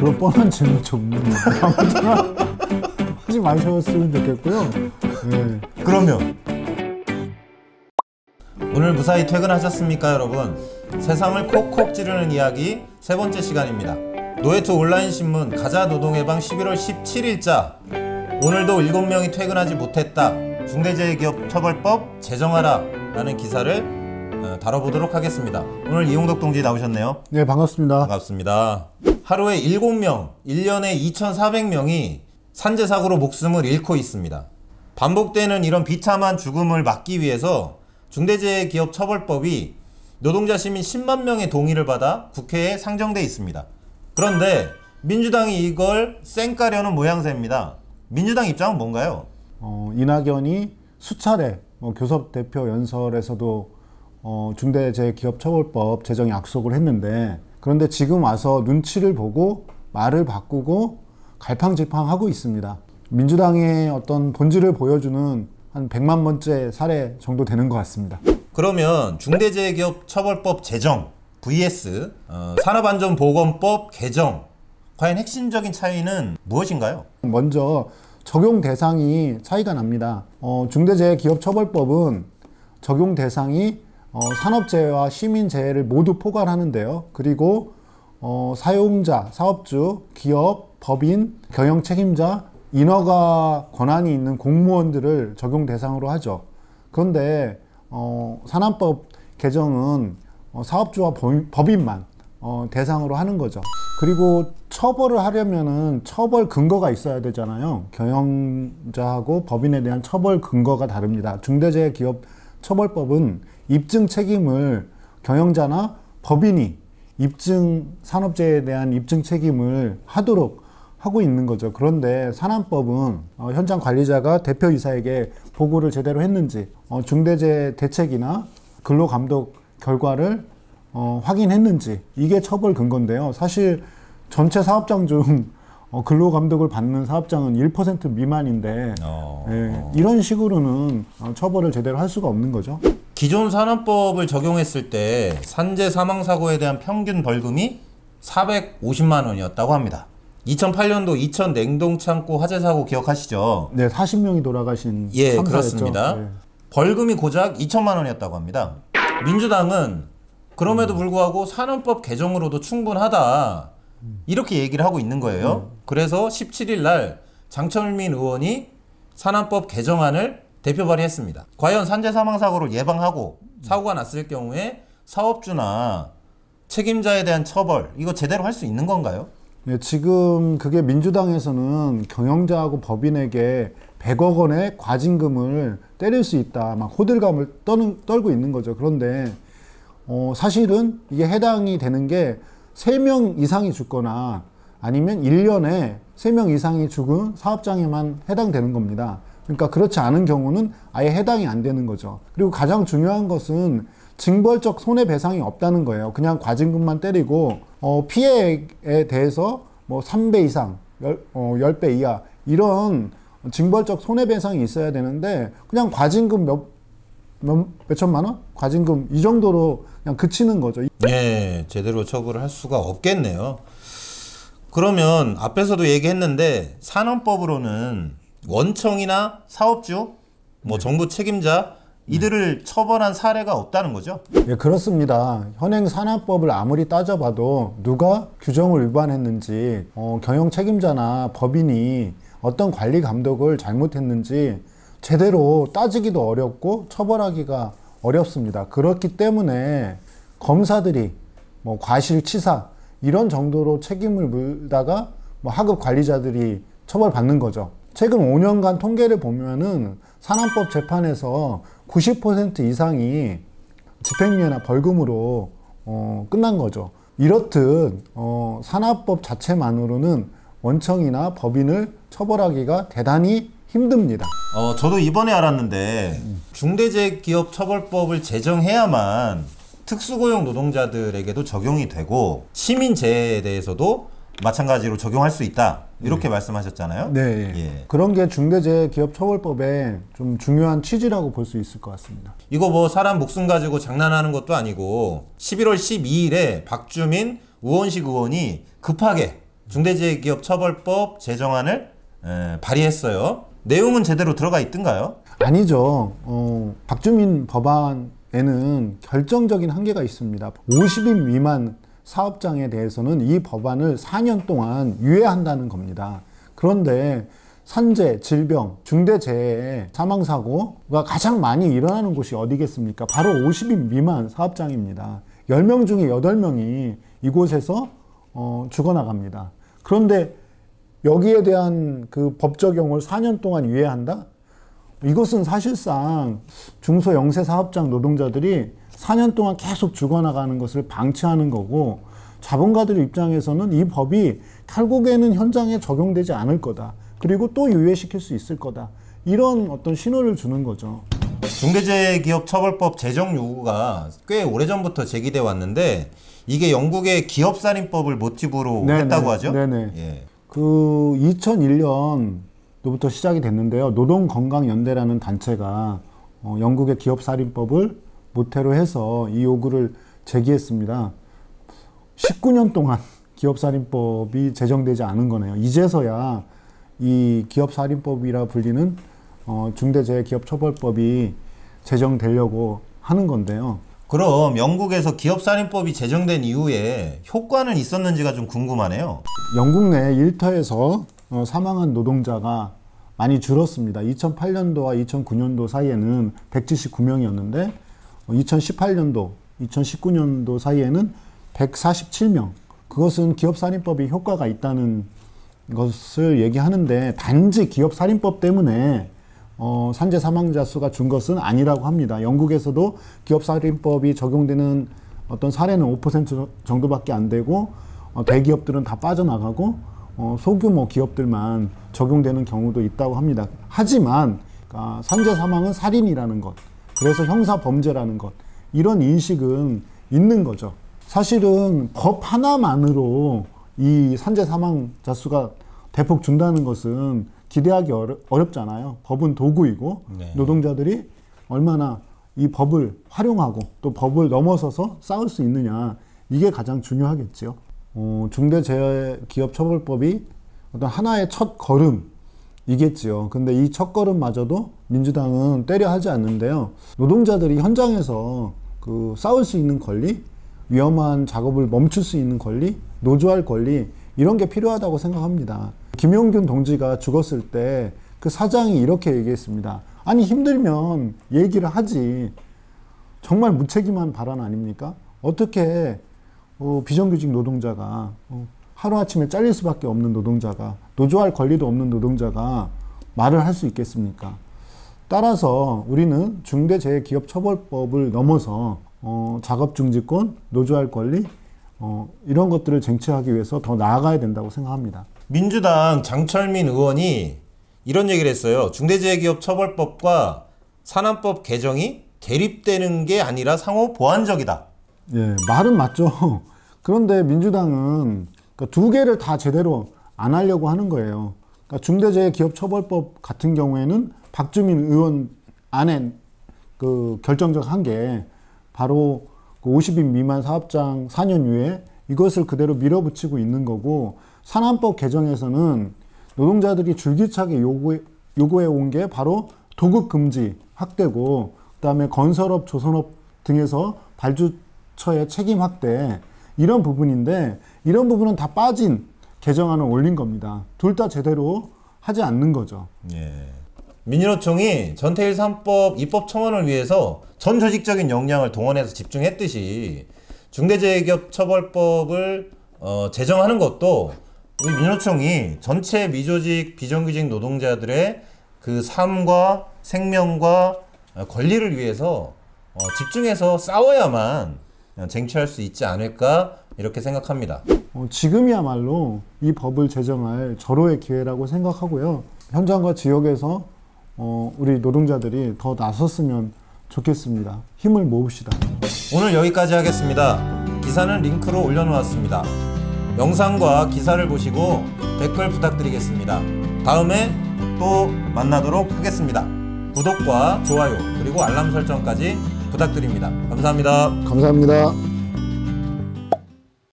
그런 뻔한 질문 좀 아무튼 하지 마셨으면 좋겠고요. 네. 그러면 오늘 무사히 퇴근하셨습니까, 여러분? 세상을 콕콕 찌르는 이야기 세 번째 시간입니다. 노회투 온라인 신문 가자 노동해방 11월 17일자. 오늘도 7명이 퇴근하지 못했다. 중대재해기업처벌법 제정하라 라는 기사를 다뤄보도록 하겠습니다. 오늘 이용덕 동지 나오셨네요. 네, 반갑습니다. 반갑습니다. 하루에 7명, 1년에 2,400명이 산재사고로 목숨을 잃고 있습니다. 반복되는 이런 비참한 죽음을 막기 위해서 중대재해기업처벌법이 노동자 시민 10만 명의 동의를 받아 국회에 상정돼 있습니다. 그런데 민주당이 이걸 쌩까려는 모양새입니다. 민주당 입장은 뭔가요? 이낙연이 수차례 교섭 대표 연설에서도 중대재해기업처벌법 제정 약속을 했는데, 그런데 지금 와서 눈치를 보고 말을 바꾸고 갈팡질팡하고 있습니다. 민주당의 어떤 본질을 보여주는 한 100만 번째 사례 정도 되는 것 같습니다. 그러면 중대재해기업처벌법 제정 vs 산업안전보건법 개정, 과연 핵심적인 차이는 무엇인가요? 먼저 적용 대상이 차이가 납니다. 중대재해기업처벌법은 적용 대상이 산업재해와 시민재해를 모두 포괄하는데요. 그리고 사용자, 사업주, 기업, 법인, 경영책임자, 인허가 권한이 있는 공무원들을 적용 대상으로 하죠. 그런데 산안법 개정은 사업주와 법인만 대상으로 하는 거죠. 그리고 처벌을 하려면은 처벌 근거가 있어야 되잖아요. 경영자하고 법인에 대한 처벌 근거가 다릅니다. 중대재해기업처벌법은 입증 책임을 경영자나 법인이 산업재해에 대한 입증 책임을 하도록 하고 있는 거죠. 그런데 산안법은 현장 관리자가 대표이사에게 보고를 제대로 했는지, 중대재해 대책이나 근로감독 결과를 확인했는지, 이게 처벌 근거인데요. 사실 전체 사업장 중 근로감독을 받는 사업장은 1% 미만인데 이런 식으로는 처벌을 제대로 할 수가 없는 거죠. 기존 산업법을 적용했을 때 산재 사망사고에 대한 평균 벌금이 450만 원이었다고 합니다. 2008년도 이천 냉동창고 화재 사고 기억하시죠? 네, 40명이 돌아가신 예, 참사였죠. 그렇습니다. 네. 벌금이 고작 2천만 원이었다고 합니다. 민주당은 그럼에도 불구하고 산업법 개정으로도 충분하다, 이렇게 얘기를 하고 있는 거예요. 그래서 17일 날 장철민 의원이 산업법 개정안을 대표 발의했습니다. 과연 산재 사망사고를 예방하고 사고가 났을 경우에 사업주나 책임자에 대한 처벌, 이거 제대로 할 수 있는 건가요? 네, 지금 그게 민주당에서는 경영자하고 법인에게 100억 원의 과징금을 때릴 수 있다, 막 호들갑을 떨고 있는 거죠. 그런데 사실은 이게 해당이 되는 게 3명 이상이 죽거나 아니면 1년에 3명 이상이 죽은 사업장에만 해당되는 겁니다. 그러니까 그렇지 않은 경우는 아예 해당이 안 되는 거죠. 그리고 가장 중요한 것은 징벌적 손해배상이 없다는 거예요. 그냥 과징금만 때리고 피해에 대해서 뭐 3배 이상, 10배 이하 이런 징벌적 손해배상이 있어야 되는데 그냥 과징금 몇 천만 원? 과징금 이 정도로 그냥 그치는 거죠. 네, 제대로 처벌을 할 수가 없겠네요. 그러면 앞에서도 얘기했는데 산업법으로는 원청이나 사업주, 정부 책임자 이들을 처벌한 사례가 없다는 거죠? 예, 그렇습니다. 현행 산업법을 아무리 따져봐도 누가 규정을 위반했는지, 경영 책임자나 법인이 어떤 관리 감독을 잘못했는지 제대로 따지기도 어렵고 처벌하기가 어렵습니다. 그렇기 때문에 검사들이 과실치사 이런 정도로 책임을 물다가 하급 관리자들이 처벌받는 거죠. 최근 5년간 통계를 보면은 산안법 재판에서 90% 이상이 집행유예나 벌금으로 끝난 거죠. 이렇듯 산업법 자체만으로는 원청이나 법인을 처벌하기가 대단히 힘듭니다. 저도 이번에 알았는데 중대재해기업처벌법을 제정해야만 특수고용 노동자들에게도 적용이 되고 시민재해에 대해서도 마찬가지로 적용할 수 있다, 이렇게 말씀하셨잖아요. 네, 예. 그런 게 중대재해기업처벌법의 좀 중요한 취지라고 볼 수 있을 것 같습니다. 이거 사람 목숨 가지고 장난하는 것도 아니고 11월 12일에 박주민 우원식 의원이 급하게 중대재해기업처벌법 제정안을 발의했어요. 내용은 제대로 들어가 있던가요? 아니죠. 박주민 법안에는 결정적인 한계가 있습니다. 50인 미만 사업장에 대해서는 이 법안을 4년 동안 유예한다는 겁니다. 그런데 산재, 질병, 중대재해, 사망사고가 가장 많이 일어나는 곳이 어디겠습니까? 바로 50인 미만 사업장입니다. 10명 중에 8명이 이곳에서 죽어나갑니다. 그런데 여기에 대한 그 법 적용을 4년 동안 유예한다? 이것은 사실상 중소 영세 사업장 노동자들이 4년 동안 계속 죽어나가는 것을 방치하는 거고, 자본가들 입장에서는 이 법이 결국에는 현장에 적용되지 않을 거다. 그리고 또 유예시킬 수 있을 거다. 이런 어떤 신호를 주는 거죠. 중대재해기업처벌법 제정 요구가 꽤 오래전부터 제기돼 왔는데 이게 영국의 기업살인법을 모티브로 했다고 하죠? 네네. 예. 그 2001년도부터 시작이 됐는데요. 노동건강연대라는 단체가 영국의 기업살인법을 모태로 해서 이 요구를 제기했습니다. 19년 동안 기업살인법이 제정되지 않은 거네요. 이제서야 이 기업살인법이라 불리는 중대재해기업처벌법이 제정되려고 하는 건데요. 그럼 영국에서 기업살인법이 제정된 이후에 효과는 있었는지가 좀 궁금하네요. 영국 내 일터에서 사망한 노동자가 많이 줄었습니다. 2008년도와 2009년도 사이에는 179명이었는데 2018년도, 2019년도 사이에는 147명. 그것은 기업살인법이 효과가 있다는 것을 얘기하는데, 단지 기업살인법 때문에 산재 사망자 수가 준 것은 아니라고 합니다. 영국에서도 기업살인법이 적용되는 어떤 사례는 5% 정도밖에 안 되고, 대기업들은 다 빠져나가고 소규모 기업들만 적용되는 경우도 있다고 합니다. 하지만 산재 사망은 살인이라는 것, 그래서 형사범죄라는 것, 이런 인식은 있는 거죠. 사실은 법 하나만으로 이 산재 사망자 수가 대폭 준다는 것은 기대하기 어렵잖아요. 법은 도구이고, 네. 노동자들이 얼마나 이 법을 활용하고 또 법을 넘어서서 싸울 수 있느냐, 이게 가장 중요하겠죠. 중대재해기업처벌법이 어떤 하나의 첫 걸음이겠지요. 근데 이 첫 걸음마저도 민주당은 때려 하지 않는데요. 노동자들이 현장에서 그 싸울 수 있는 권리, 위험한 작업을 멈출 수 있는 권리, 노조할 권리, 이런 게 필요하다고 생각합니다. 김용균 동지가 죽었을 때 그 사장이 이렇게 얘기했습니다. 아니, 힘들면 얘기를 하지. 정말 무책임한 발언 아닙니까? 어떻게 비정규직 노동자가, 하루아침에 잘릴 수밖에 없는 노동자가, 노조할 권리도 없는 노동자가 말을 할 수 있겠습니까? 따라서 우리는 중대재해기업처벌법을 넘어서 작업중지권, 노조할 권리, 이런 것들을 쟁취하기 위해서 더 나아가야 된다고 생각합니다. 민주당 장철민 의원이 이런 얘기를 했어요. 중대재해기업처벌법과 산안법 개정이 대립되는 게 아니라 상호 보완적이다. 예, 말은 맞죠. 그런데 민주당은 두 개를 다 제대로 안 하려고 하는 거예요. 그러니까 중대재해기업처벌법 같은 경우에는 박주민 의원 안에 그 결정적 한계, 바로 그 50인 미만 사업장 4년 유예, 이것을 그대로 밀어붙이고 있는 거고, 산안법 개정에서는 노동자들이 줄기차게 요구해 온 게 바로 도급 금지 확대고, 그다음에 건설업, 조선업 등에서 발주처의 책임 확대, 이런 부분인데, 이런 부분은 다 빠진 개정안을 올린 겁니다. 둘 다 제대로 하지 않는 거죠. 예. 민주노총이 전태일 3법 입법 청원을 위해서 전 조직적인 역량을 동원해서 집중했듯이 중대재해기업처벌법을 제정하는 것도 우리 민주노총이 전체 미조직, 비정규직 노동자들의 그 삶과 생명과 권리를 위해서 집중해서 싸워야만 쟁취할 수 있지 않을까, 이렇게 생각합니다. 지금이야말로 이 법을 제정할 절호의 기회라고 생각하고요. 현장과 지역에서 우리 노동자들이 더 나섰으면 좋겠습니다. 힘을 모읍시다. 오늘 여기까지 하겠습니다. 기사는 링크로 올려놓았습니다. 영상과 기사를 보시고 댓글 부탁드리겠습니다. 다음에 또 만나도록 하겠습니다. 구독과 좋아요, 그리고 알람 설정까지 부탁드립니다. 감사합니다. 감사합니다.